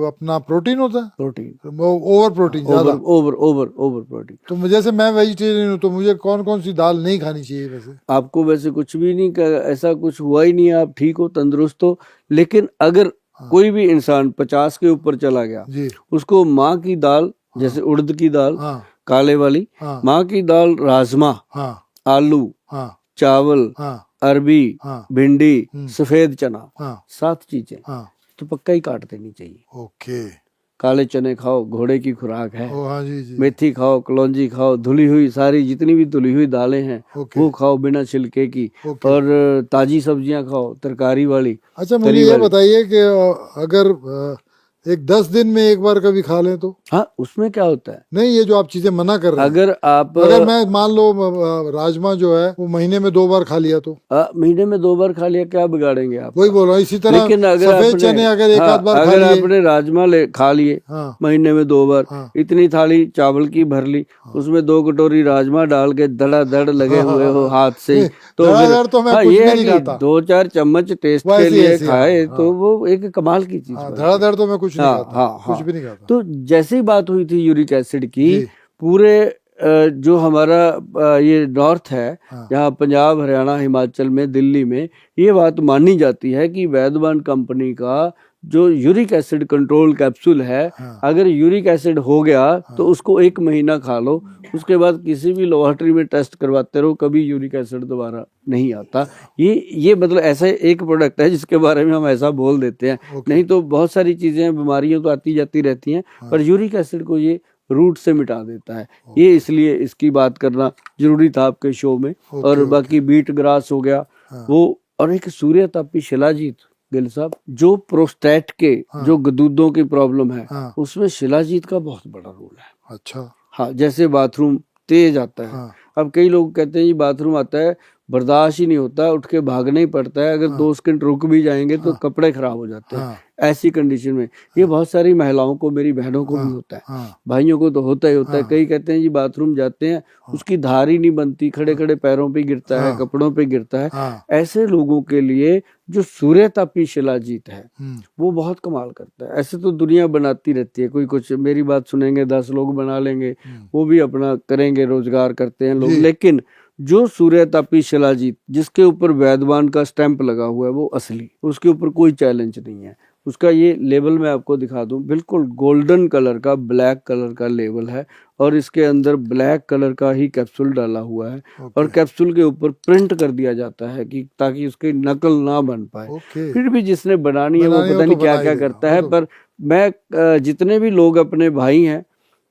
अपना प्रोटीन होता है, प्रोटीन, ओवर प्रोटीन ज्यादा। Over protein. तो जैसे मैं वेजिटेरियन हूँ, तो मुझे कौन कौन सी दाल नहीं खानी चाहिए वैसे? आपको वैसे कुछ भी नहीं, ऐसा कुछ हुआ ही नहीं है, आप ठीक हो, तंदुरुस्त हो। लेकिन अगर कोई भी इंसान 50 के ऊपर चला गया, जी। उसको माँ की दाल, जैसे उड़द की दाल, हाँ काले वाली, हाँ माँ की दाल, राजमा, हाँ आलू, हाँ चावल, हाँ अरबी, हाँ भिंडी, सफेद चना, हाँ 7 चीजें हाँ। तो पक्का ही काट देनी चाहिए। ओके। काले चने खाओ, घोड़े की खुराक है। ओ हाँ जी जी। मेथी खाओ, कलौंजी खाओ, धुली हुई सारी जितनी भी धुली हुई दालें हैं ओके। वो खाओ बिना छिलके की। ओके। और ताजी सब्जियां खाओ, तरकारी वाली। अच्छा, मुझे ये बताइए कि अगर एक 10 दिन में एक बार कभी खा लें तो? हाँ, उसमें क्या होता है? नहीं, ये जो आप चीजें मना कर रहे हैं, अगर मैं मान लो राजमा जो है वो महीने में 2 बार खा लिया तो? महीने में 2 बार खा लिया, क्या बिगाड़ेंगे आप? वही बोल रहा हूँ। इसी तरह लेकिन अगर सफेद चने अगर एक आध बार खा लिए, आपने राजमा खा लिए महीने में 2 बार, इतनी थाली चावल की भर ली, उसमें 2 कटोरी राजमा डाल के धड़ाधड़ लगे हुए हो हाथ से, तो ये है कि 2-4 चम्मच टेस्ट के लिए खाए तो वो एक कमाल की चीज। धड़ाधड़ तो मैं कुछ नहीं खाता, कुछ भी नहीं खाता। तो जैसे ही बात हुई थी यूरिक एसिड की, पूरे जो हमारा ये नॉर्थ है, हाँ। यहाँ पंजाब, हरियाणा, हिमाचल में, दिल्ली में ये बात मानी जाती है कि वैद्यमान कंपनी का जो यूरिक एसिड कंट्रोल कैप्सूल है, हाँ। अगर यूरिक एसिड हो गया तो उसको 1 महीना खा लो, उसके बाद किसी भी लेबोरेटरी में टेस्ट करवाते रहो, कभी यूरिक एसिड दोबारा नहीं आता। ये मतलब ऐसा एक प्रोडक्ट है जिसके बारे में हम ऐसा बोल देते हैं। ओके। नहीं तो बहुत सारी चीजें, बीमारियां तो आती जाती रहती हैं, पर यूरिक एसिड को ये रूट से मिटा देता है। ये इसलिए इसकी बात करना जरूरी था आपके शो में। और बाकी बीट ग्रास हो गया वो, और एक सूर्यतापी शिलाजीत गिल साहब, जो प्रोस्टेट के जो गदूदों की प्रॉब्लम है, उसमें शिलाजीत का बहुत बड़ा रोल है। अच्छा। हाँ, जैसे बाथरूम तेज आता है, अब कई लोग कहते हैं ये बाथरूम आता है, बर्दाश्त ही नहीं होता, उठ के भागना ही पड़ता है, अगर 2 सेकंड रुक भी जाएंगे तो कपड़े खराब हो जाते हैं। ऐसी कंडीशन में ये बहुत सारी महिलाओं को, मेरी बहनों को भी होता है, भाइयों को तो होता ही होता है। कई कहते हैं जी बाथरूम जाते हैं, उसकी धार ही नहीं बनती, खड़े खड़े पैरों पे गिरता है, कपड़ों पे गिरता है। ऐसे लोगों के लिए जो सूर्यतापी शिलाजीत है वो बहुत कमाल करता है। ऐसे तो दुनिया बनाती रहती है, कोई कुछ मेरी बात सुनेंगे 10 लोग बना लेंगे, वो भी अपना करेंगे, रोजगार करते हैं लोग, लेकिन जो सूर्यतापी शिलाजीत जिसके ऊपर वैद्यमान का स्टैंप लगा हुआ है वो असली, उसके ऊपर कोई चैलेंज नहीं है। उसका ये लेबल मैं आपको दिखा दूं, बिल्कुल गोल्डन कलर का, ब्लैक कलर का लेबल है, और इसके अंदर ब्लैक कलर का ही कैप्सूल डाला हुआ है। और कैप्सूल के ऊपर प्रिंट कर दिया जाता है कि ताकि उसकी नकल ना बन पाए। फिर भी जिसने बनानी है वो पता नहीं क्या क्या करता है। पर मैं जितने भी लोग अपने भाई हैं,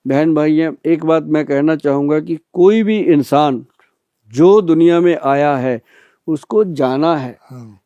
बहन भाई हैं, एक बात मैं कहना चाहूंगा कि कोई भी इंसान जो दुनिया में आया है उसको जाना है।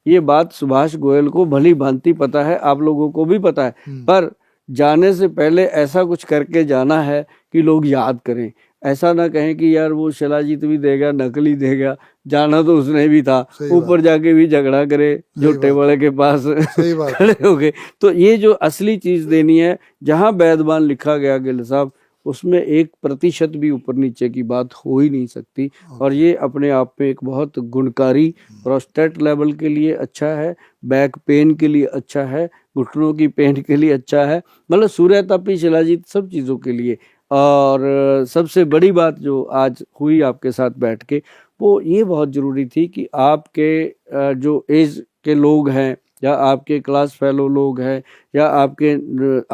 ये बात सुभाष गोयल को भली भांति पता है, आप लोगों को भी पता है, पर जाने से पहले ऐसा कुछ करके जाना है कि लोग याद करें। ऐसा ना कहें कि यार वो शिलाजीत भी देगा, नकली देगा, जाना तो उसने भी था, ऊपर जाके भी झगड़ा करे झोटे वाले के पास खड़े हो गए। तो ये जो असली चीज देनी है, जहां वैद्यमान लिखा गया गिल साहब, उसमें 1% भी ऊपर नीचे की बात हो ही नहीं सकती। और ये अपने आप में एक बहुत गुणकारी, प्रोस्टेट लेवल के लिए अच्छा है, बैक पेन के लिए अच्छा है, घुटनों की पेन के लिए अच्छा है, मतलब सूर्यतापी शिलाजीत सब चीज़ों के लिए। और सबसे बड़ी बात जो आज हुई आपके साथ बैठ के, वो ये बहुत ज़रूरी थी कि आपके जो एज के लोग हैं, या आपके क्लास फेलो लोग हैं, या आपके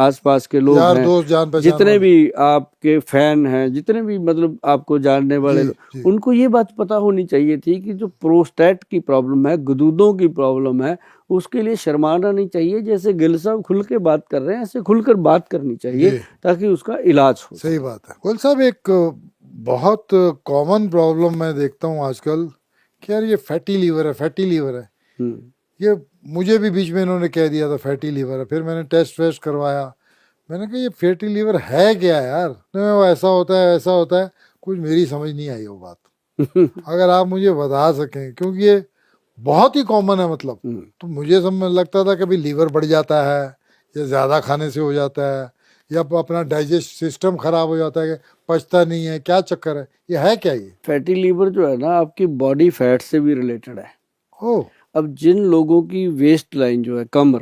आसपास के लोग हैं, दोस्त जान पहचान जितने भी आपके फैन हैं, जितने भी मतलब आपको जानने वाले लोग, उनको ये बात पता होनी चाहिए थी कि जो प्रोस्टेट की प्रॉब्लम है, गदूदों की प्रॉब्लम है, उसके लिए शर्माना नहीं चाहिए। जैसे गिल साहब खुल के बात कर रहे हैं, ऐसे खुलकर बात करनी चाहिए ताकि उसका इलाज हो। सही बात है गिल साहब। एक बहुत कॉमन प्रॉब्लम मैं देखता हूँ आजकल कि यार ये फैटी लीवर है, फैटी लीवर है। ये मुझे भी बीच में इन्होंने कह दिया था फैटी लीवर है, फिर मैंने टेस्ट वेस्ट करवाया, मैंने कहा ये फैटी लीवर है क्या यार, वो ऐसा होता है ऐसा होता है, कुछ मेरी समझ नहीं आई वो बात। अगर आप मुझे बता सकें, क्योंकि ये बहुत ही कॉमन है, मतलब तो मुझे समझ लगता था कभी लीवर बढ़ जाता है या ज़्यादा खाने से हो जाता है, या अपना डाइजेस्ट सिस्टम खराब हो जाता है, पचता नहीं है, क्या चक्कर है, ये है क्या? ये फैटी लीवर जो है ना आपकी बॉडी फैट से भी रिलेटेड है। ओह। अब जिन लोगों की वेस्ट लाइन जो है, कमर,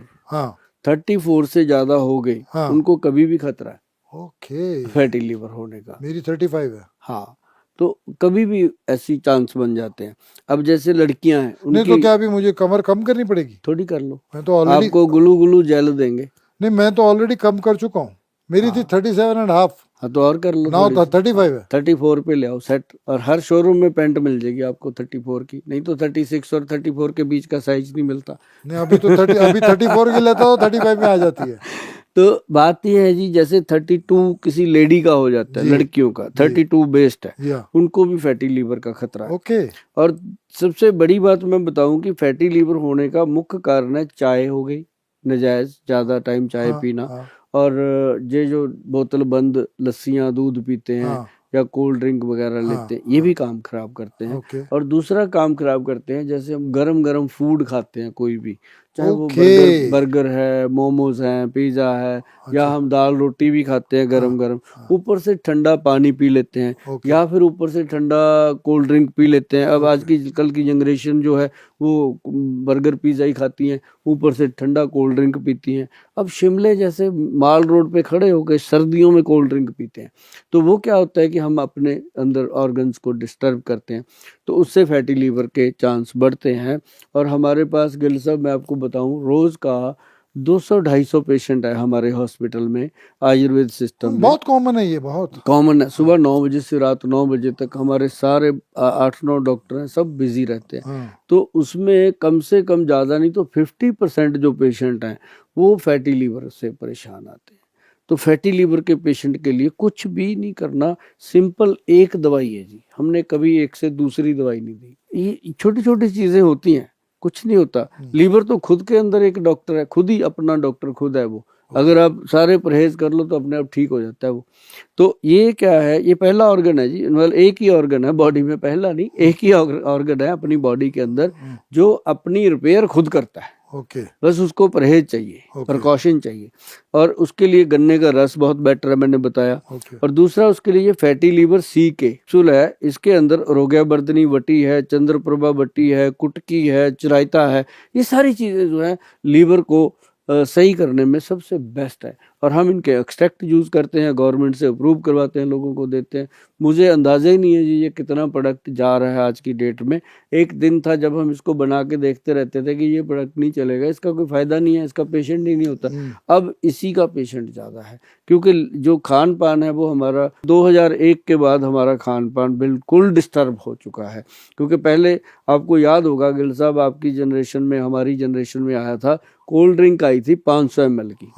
34 से ज्यादा हो गई, उनको कभी भी खतरा है ओके फैटी लीवर होने का। मेरी 35 है। हाँ, तो कभी भी ऐसी चांस बन जाते हैं। अब जैसे लड़कियां हैं, नहीं तो क्या अभी मुझे कमर कम करनी पड़ेगी? थोड़ी कर लो, मैं तो ऑलरेडी आपको गुलू गुलू जेल देंगे। नहीं, मैं तो ऑलरेडी कम कर चुका हूँ, मेरी थी 37.5। हाँ तो और कर लो, ना 35 है, 34 पे ले आओ सेट। और हर शोरूम में पैंट मिल जाएगी आपको 34 की, नहीं तो 36 और 34 के बीच का साइज नहीं मिलता। नहीं अभी तो 34 की लेता हूँ, 35 में आ जाती है। तो बात यह है जी, जैसे 32 किसी लेडी का हो जाता है, लड़कियों का 32 बेस्ट है, उनको भी फैटी लीवर का खतरा है। ओके। और सबसे बड़ी बात मैं बताऊं कि फैटी लीवर होने का मुख्य कारण है चाय हो गई, नजायज ज्यादा टाइम चाय पीना, और ये जो बोतल बंद लस्सियां दूध पीते हैं, या कोल्ड ड्रिंक वगैरह लेते हैं, ये भी काम खराब करते हैं। और दूसरा काम खराब करते हैं, जैसे हम गरम गरम फूड खाते हैं, कोई भी चाहे वो ओके। बर्गर है, मोमोज हैं, पिज्जा है, या अच्छा। हम दाल रोटी भी खाते हैं गरम गरम, हाँ। ऊपर से ठंडा पानी पी लेते हैं, ओके। या फिर ऊपर से ठंडा कोल्ड ड्रिंक पी लेते हैं। अब आज ओके। की कल की जनरेशन जो है वो बर्गर पिज्जा ही खाती हैं, ऊपर से ठंडा कोल्ड ड्रिंक पीती हैं। अब शिमले जैसे माल रोड पे खड़े होकर सर्दियों में कोल्ड ड्रिंक पीते हैं, तो वो क्या होता है कि हम अपने अंदर ऑर्गन्स को डिस्टर्ब करते हैं, तो उससे फैटी लीवर के चांस बढ़ते हैं। और हमारे पास गिल साहब, मैं आपको बताऊं, रोज का 200-250 पेशेंट है हमारे हॉस्पिटल में, आयुर्वेद सिस्टम में। बहुत कॉमन है ये, बहुत कॉमन है। सुबह 9 बजे से रात 9 बजे तक हमारे सारे 8-9 डॉक्टर हैं, सब बिजी रहते हैं। हाँ। तो उसमें कम से कम ज़्यादा नहीं तो 50% जो पेशेंट हैं वो फैटी लीवर से परेशान आते हैं। तो फैटी लीवर के पेशेंट के लिए कुछ भी नहीं करना, सिंपल एक दवाई है जी। हमने कभी एक से दूसरी दवाई नहीं दी। ये छोटी छोटी चीज़ें होती हैं, कुछ नहीं होता। लीवर तो खुद के अंदर एक डॉक्टर है, खुद ही अपना डॉक्टर खुद है वो। अगर आप सारे परहेज कर लो तो अपने आप ठीक हो जाता है वो। तो ये क्या है, ये पहला ऑर्गन है जी, मतलब एक ही ऑर्गन है बॉडी में, पहला नहीं, एक ही ऑर्गन है अपनी बॉडी के अंदर जो अपनी रिपेयर खुद करता है। ओके। बस उसको परहेज चाहिए, प्रिकॉशन चाहिए, और उसके लिए गन्ने का रस बहुत बेटर है, मैंने बताया। ओके। और दूसरा उसके लिए फैटी लीवर सी के कैप्सूल है, इसके अंदर रोग्यावर्धनी वटी है, चंद्रप्रभा वटी है, कुटकी है, चिरायता है। ये सारी चीजें जो है लीवर को सही करने में सबसे बेस्ट है, और हम इनके एक्सट्रैक्ट यूज़ करते हैं, गवर्नमेंट से अप्रूव करवाते हैं, लोगों को देते हैं। मुझे अंदाज़ा ही नहीं है जी ये कितना प्रोडक्ट जा रहा है आज की डेट में। एक दिन था जब हम इसको बना के देखते रहते थे कि ये प्रोडक्ट नहीं चलेगा, इसका कोई फ़ायदा नहीं है, इसका पेशेंट ही नहीं होता। अब इसी का पेशेंट ज़्यादा है, क्योंकि जो खान पान है वो हमारा 2001 के बाद हमारा खान पान बिल्कुल डिस्टर्ब हो चुका है। क्योंकि पहले आपको याद होगा गिल साहब, आपकी जनरेशन में, हमारी जनरेशन में आया था, कोल्ड ड्रिंक आई थी 500 ml की,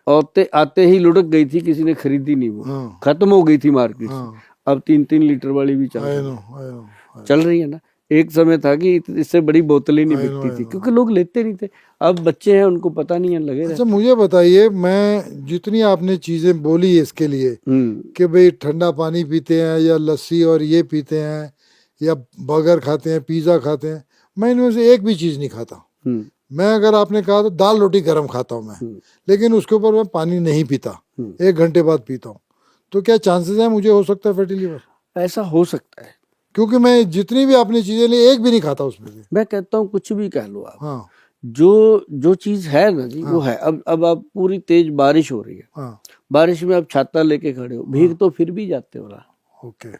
और आते ही लुढ़क गई थी, किसी ने खरीदी नहीं, वो खत्म हो गई थी मार्केट से। अब 3-3 लीटर वाली भी चल रही है ना। एक समय था कि इससे बड़ी बोतलें नहीं बिकती थी, क्योंकि लोग लेते नहीं थे। अब बच्चे हैं, उनको पता नहीं है, लगे अच्छा मुझे बताइए, मैं जितनी आपने चीजें बोली इसके लिए कि भाई ठंडा पानी पीते हैं या लस्सी और ये पीते हैं या बर्गर खाते हैं, पिज्जा खाते हैं, मैं इनमें से एक भी चीज नहीं खाता। मैं, अगर आपने कहा तो दाल रोटी गरम खाता हूँ मैं, लेकिन उसके ऊपर मैं पानी नहीं पीता, 1 घंटे बाद पीता हूँ। तो क्या चांसेस है मुझे हो सकता है फैटी लीवर? ऐसा हो सकता है, क्योंकि मैं जितनी भी आपने चीजें ली एक भी नहीं खाता उसमें से। मैं कहता हूँ कुछ भी कह लो आप। हाँ। जो चीज है ना जी, वो है। अब आप पूरी तेज बारिश हो रही है, हाँ। बारिश में आप छाता लेके खड़े हो, भीग तो फिर भी जाते हो ना। ओके।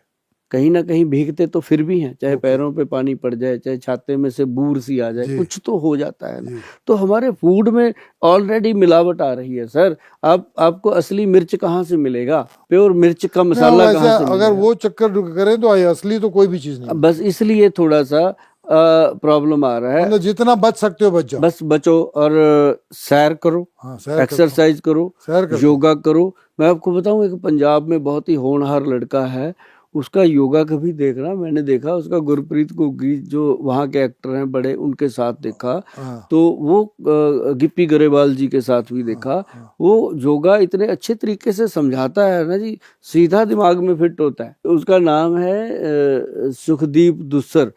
कहीं ना कहीं भीगते तो फिर भी हैं, चाहे पैरों पे पानी पड़ जाए, चाहे छाते में से बूर सी आ जाए, कुछ तो हो जाता है ना। तो हमारे फूड में ऑलरेडी मिलावट आ रही है सर। आपको असली मिर्च कहाँ से मिलेगा, प्योर मिर्च का मसाला कहाँ से मिलेगा? अगर वो चक्कर करें तो असली तो कोई भी चीज नहीं। बस इसलिए थोड़ा सा प्रॉब्लम आ रहा है। मतलब जितना बच सकते हो बच जाओ, बस बचो, और सैर करो, एक्सरसाइज करो, योगा करो। मैं आपको बताऊं, एक पंजाब में बहुत ही होनहार लड़का है, उसका योगा कभी देखना, मैंने देखा उसका, गुरप्रीत घुग्गी जो वहाँ के एक्टर हैं बड़े, उनके साथ देखा, तो वो गिप्पी गरेवाल जी के साथ भी देखा। वो योगा इतने अच्छे तरीके से समझाता है ना जी, सीधा दिमाग में फिट होता है। उसका नाम है सुखदीप दुस्सर,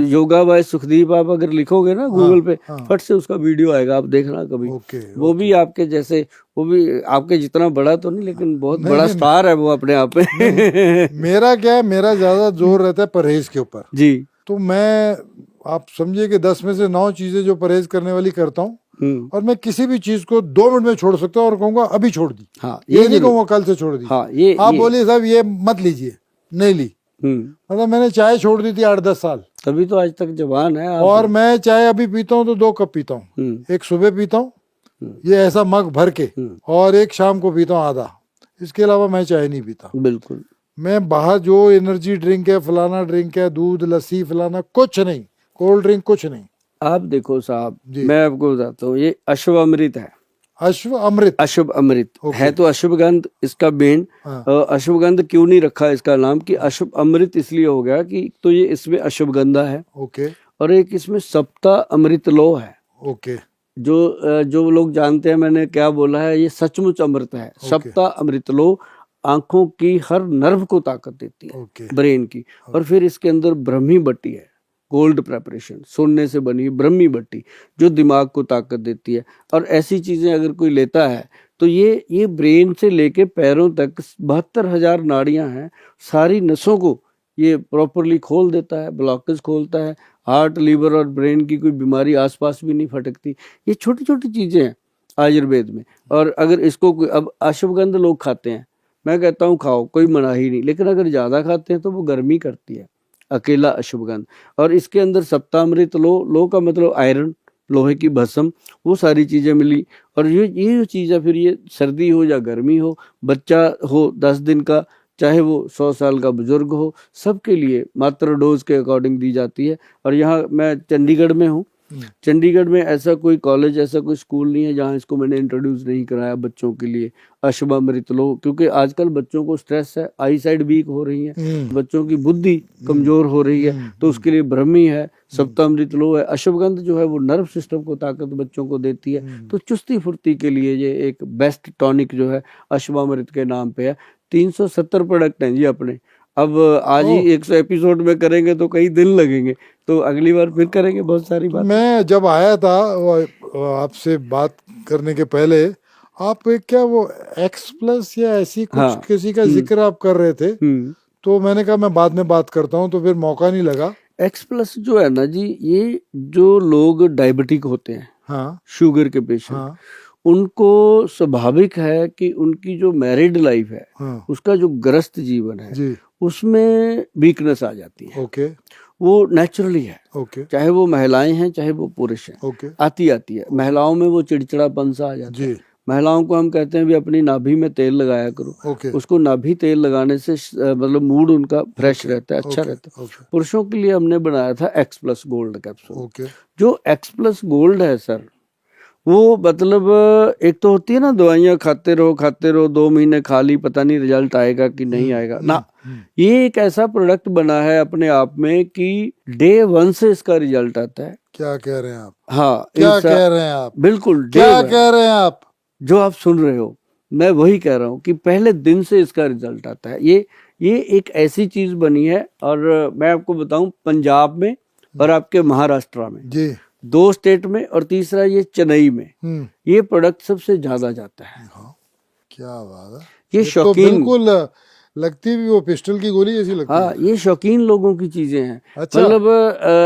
योगा बाय सुखदीप। आप अगर लिखोगे ना गूगल पे, फट से उसका वीडियो आएगा, आप देखना कभी। वो भी आपके जैसे, वो भी आपके जितना बड़ा तो नहीं, लेकिन बहुत बड़ा स्टार है वो अपने आप में। मेरा क्या है, मेरा ज्यादा जोर रहता है परहेज के ऊपर जी। तो मैं, आप समझिए कि 10 में से 9 चीजें जो परहेज करने वाली करता हूँ, और मैं किसी भी चीज को 2 मिनट में छोड़ सकता हूँ और कहूँगा अभी छोड़ दी। हाँ, ये नहीं कहूँगा कल से छोड़ दी। हाँ, आप बोलिए साहब ये मत लीजिए, नहीं ली। मतलब मैंने चाय छोड़ दी थी 8-10 साल, तभी तो आज तक जवान है। और मैं चाय अभी पीता हूँ तो 2 कप पीता हूँ। एक सुबह पीता हूँ, ये ऐसा मग भर के, और एक शाम को पीता हूँ आधा। इसके अलावा मैं चाय नहीं पीता। बिल्कुल। मैं बाहर जो एनर्जी ड्रिंक है, फलाना ड्रिंक है, दूध लस्सी फलाना कुछ नहीं, कोल्ड ड्रिंक कुछ नहीं। आप देखो साहब, मैं आपको बताता हूँ, ये अश्व अमृत है। अश्व अमृत, अश्व अमृत है तो अश्वगंध इसका बेन। अश्वगंध क्यों नहीं रखा इसका नाम कि अश्व अमृत इसलिए हो गया कि तो ये इसमें अश्वगंधा है, ओके, और एक इसमें सप्ता अमृत लो है, ओके। जो लोग जानते हैं मैंने क्या बोला है, ये सचमुच अमृत है। सप्ता अमृत लो आंखों की हर नर्व को ताकत देती है, ब्रेन की। और फिर इसके अंदर ब्रह्मी बट्टी है, गोल्ड प्रेपरेशन, सोने से बनी हुई ब्रह्मी बट्टी जो दिमाग को ताकत देती है। और ऐसी चीजें अगर कोई लेता है तो ये ब्रेन से लेके पैरों तक 72,000 नाड़ियां हैं, सारी नसों को ये प्रॉपरली खोल देता है, ब्लॉकेज खोलता है। हार्ट, लीवर और ब्रेन की कोई बीमारी आसपास भी नहीं फटकती। ये छोटी छोटी चीजें हैं आयुर्वेद में। और अगर इसको अब अश्वगंध लोग खाते हैं, मैं कहता हूँ खाओ, कोई मनाही नहीं, लेकिन अगर ज्यादा खाते हैं तो वो गर्मी करती है, अकेला अश्वगंध। और इसके अंदर सप्तामृत लो का मतलब आयरन, लोहे की भस्म, वो सारी चीजें मिली। और ये जो चीज है, फिर ये सर्दी हो या गर्मी हो, बच्चा हो 10 दिन का, चाहे वो 100 साल का बुजुर्ग हो, सबके लिए मात्रा डोज के अकॉर्डिंग दी जाती है। और यहाँ मैं चंडीगढ़ में हूँ, चंडीगढ़ में ऐसा कोई कॉलेज, ऐसा कोई स्कूल नहीं है जहाँ इसको मैंने इंट्रोड्यूस नहीं कराया बच्चों के लिए अश्वामृत लो। क्योंकि आजकल बच्चों को स्ट्रेस है, आई साइड वीक हो रही है, बच्चों की बुद्धि कमजोर हो रही है, तो उसके लिए ब्रह्मी है, सप्तामृत लो है। अश्वगंध जो है वो नर्व सिस्टम को ताकत बच्चों को देती है। तो चुस्ती फुर्ती के लिए ये एक बेस्ट टॉनिक जो है अश्वामृत के नाम पे है। 370 प्रोडक्ट हैं जी अपने। अब आज ही 100 एपिसोड में करेंगे तो कई दिन लगेंगे, तो अगली बार फिर करेंगे बहुत सारी बात। मैं जब आया था आपसे बात करने के पहले, आप क्या वो एक्स प्लस या ऐसी कुछ किसी का जिक्र आप कर रहे थे, तो मैंने कहा मैं बाद में बात करता हूँ, तो फिर मौका नहीं लगा। एक्स प्लस जो है ना जी, ये जो लोग डायबिटिक होते हैं, हाँ, शुगर के पेशेंट, हाँ, उनको स्वाभाविक है कि उनकी जो मैरिड लाइफ है, हाँ, उसका जो ग्रस्त जीवन है जी, उसमें वीकनेस आ जाती है। ओके, वो नेचुरली है, ओके, चाहे वो महिलाएं हैं चाहे वो पुरुष हैं, ओके, आती है। महिलाओं में वो चिड़चिड़ापन सा आ जाता है। जी, महिलाओं को हम कहते हैं भी अपनी नाभि में तेल लगाया करो, ओके, उसको नाभि तेल लगाने से मतलब मूड उनका फ्रेश रहता है, अच्छा रहता है। ओके, पुरुषों के लिए हमने बनाया था x plus gold capsule. Okay, जो एक्स प्लस गोल्ड है सर, वो मतलब एक तो होती है ना दवाइयाँ खाते रहो 2 महीने खा ली, पता नहीं रिजल्ट आएगा कि नहीं आएगा ना। ये एक ऐसा प्रोडक्ट बना है अपने आप में कि डे 1 से इसका रिजल्ट आता है। क्या कह रहे हैं आप? हाँ, क्या कह रहे हैं आप? बिल्कुल क्या कह रहे हैं आप? जो आप सुन रहे हो मैं वही कह रहा हूँ कि पहले दिन से इसका रिजल्ट आता है। ये एक ऐसी चीज बनी है। और मैं आपको बताऊं, पंजाब में और आपके महाराष्ट्र में जी, 2 स्टेट में, और तीसरा ये चेन्नई में ये प्रोडक्ट सबसे ज्यादा जाता है। हाँ, क्या बात है। ये तो शौकीन, बिल्कुल लगती भी वो पिस्टल की गोली जैसी लगती हाँ, है। ये शौकीन लोगों की चीजें हैं। अच्छा। मतलब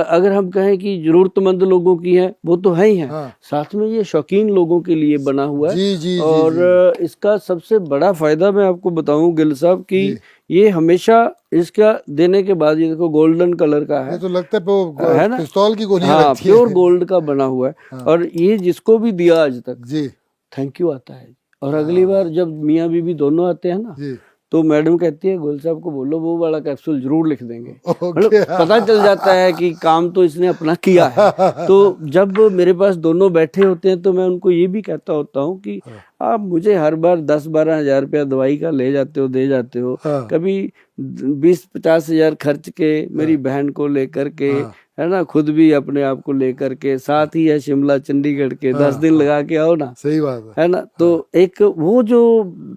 अगर हम कहें कि जरूरतमंद लोगों की है, वो तो है ही है, हाँ। साथ में ये शौकीन लोगों के लिए बना हुआ है। जी, जी, और जी, इसका सबसे बड़ा फायदा मैं आपको बताऊं गिल साहब कि ये हमेशा इसका देने के बाद, ये देखो गोल्डन कलर का है, ये तो लगता है है ना, पिस्तौल की गोली हाँ, लगती है। प्योर गोल्ड का बना हुआ है। और ये जिसको भी दिया आज तक जी, थैंक यू आता है। और अगली बार जब मियाँ बीवी दोनों आते हैं ना, जी, तो मैडम कहती है गोयल साहब को बोलो वो वाला कैप्सूल जरूर लिख देंगे। ओके। मतलब पता चल जाता है कि काम तो इसने अपना किया है। तो जब मेरे पास दोनों बैठे होते हैं तो मैं उनको ये भी कहता होता हूँ कि आप मुझे हर बार 10-12 हजार रुपया दवाई का ले जाते हो, दे जाते हो, कभी 20-50 हजार खर्च के मेरी बहन को लेकर के, है ना, खुद भी अपने आप को लेकर के, साथ ही है शिमला चंडीगढ़ के, 10 दिन लगा के आओ ना, सही बात है ना। तो एक वो जो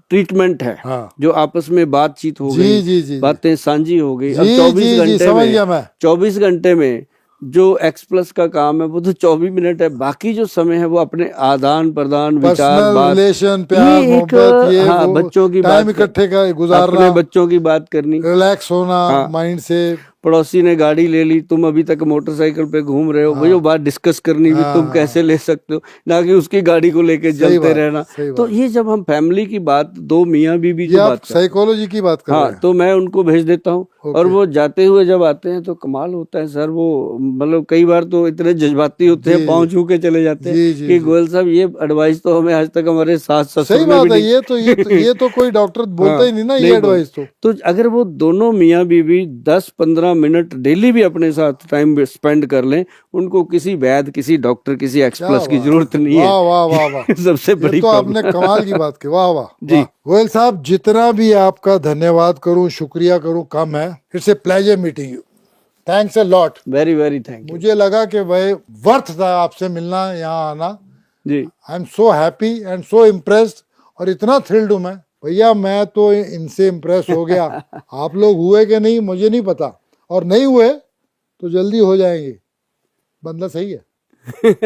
ट्रीटमेंट है, जो आपस में बातचीत हो गई, जी, जी, बातें साझी हो गई। अब जी, 24 जी, घंटे समझ में गया मैं। 24 घंटे में जो एक्स प्लस का काम है वो तो 24 मिनट है, बाकी जो समय है वो अपने आदान प्रदान, विचार, बात, रिलेशन, प्यार, मोहब्बत, ये हाँ, वो बच्चों की टाइम बात, इकट्ठे का गुजारना, अपने बच्चों की बात करनी, रिलैक्स होना माइंड से। पड़ोसी ने गाड़ी ले ली, तुम अभी तक मोटरसाइकिल पे घूम रहे हो, वो बात डिस्कस करनी भी तुम कैसे ले सकते हो, ना कि उसकी गाड़ी को लेके चलते रहना। तो ये जब हम फैमिली की बात, 2 मियाँ बीवी जो बात साइकोलॉजी की बात कर रहे हैं, तो मैं उनको भेज देता हूँ। और वो जाते हुए जब आते हैं तो कमाल होता है सर, वो मतलब कई बार तो इतने जज्बाती होते हैं, पाँव छू के चले जाते हैं कि गोयल साहब ये एडवाइस तो हमें आज तक हमारे सास ससुर सही बात है। ये तो कोई डॉक्टर बोलता ही नहीं ना, ये एडवाइस तो अगर वो दोनों मियाँ बीवी 10-15 मिनट डेली भी अपने साथ टाइम स्पेंड कर लें, उनको किसी वैद्य, किसी डॉक्टर, किसी एक्स प्लस की जरूरत नहीं है। वाह वाह वाह वाह। सबसे बड़ी तो आपने कमाल की बात की, वाह वाह जी। गोयल साहब, जितना भी आपका धन्यवाद करूं, शुक्रिया करूं कम है। It's a pleasure meeting you, thanks a lot, very very thank you. मुझे लगा कि भाई वर्थ था आपसे मिलना, यहाँ आना जी। I am so happy and so impressed, और इतना थ्रिल्ड हूं मैं भैया, मैं तो इनसे इम्प्रेस हो गया। आप लोग हुए कि नहीं मुझे नहीं पता, और नहीं हुए तो जल्दी हो जाएंगे। बंदा सही है,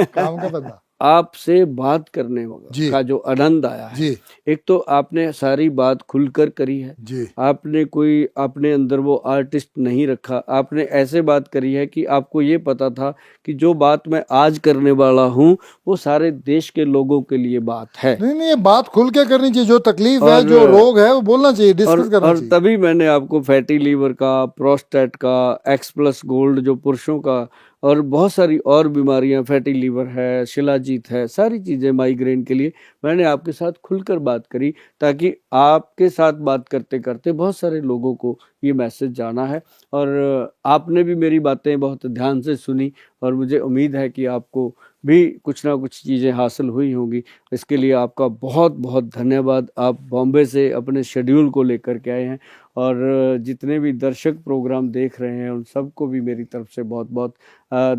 काम का बंदा। आपसे बात करने जी। का जो आनंद आया है, जी एक तो आपने सारी बात खुलकर करी है, जी आपने कोई अपने अंदर वो आर्टिस्ट नहीं रखा, आपने ऐसे बात करी है कि आपको ये पता था कि जो बात मैं आज करने वाला हूँ वो सारे देश के लोगों के लिए बात है। नहीं नहीं, ये बात खुल के करनी चाहिए। जो तकलीफ है, और जो रोग है, वो बोलना चाहिए, डिस्कस करना और चाहिए। तभी मैंने आपको फैटी लीवर का, प्रोस्टेट का, एक्स प्लस गोल्ड जो पुरुषों का, और बहुत सारी और बीमारियां, फैटी लीवर है, शिलाजीत है, सारी चीज़ें माइग्रेन के लिए मैंने आपके साथ खुलकर बात करी, ताकि आपके साथ बात करते करते बहुत सारे लोगों को ये मैसेज जाना है। और आपने भी मेरी बातें बहुत ध्यान से सुनी और मुझे उम्मीद है कि आपको भी कुछ ना कुछ चीज़ें हासिल हुई होंगी। इसके लिए आपका बहुत बहुत धन्यवाद। आप बॉम्बे से अपने शेड्यूल को लेकर के आए हैं, और जितने भी दर्शक प्रोग्राम देख रहे हैं उन सबको भी मेरी तरफ से बहुत बहुत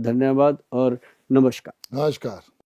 धन्यवाद और नमस्कार। नमस्कार।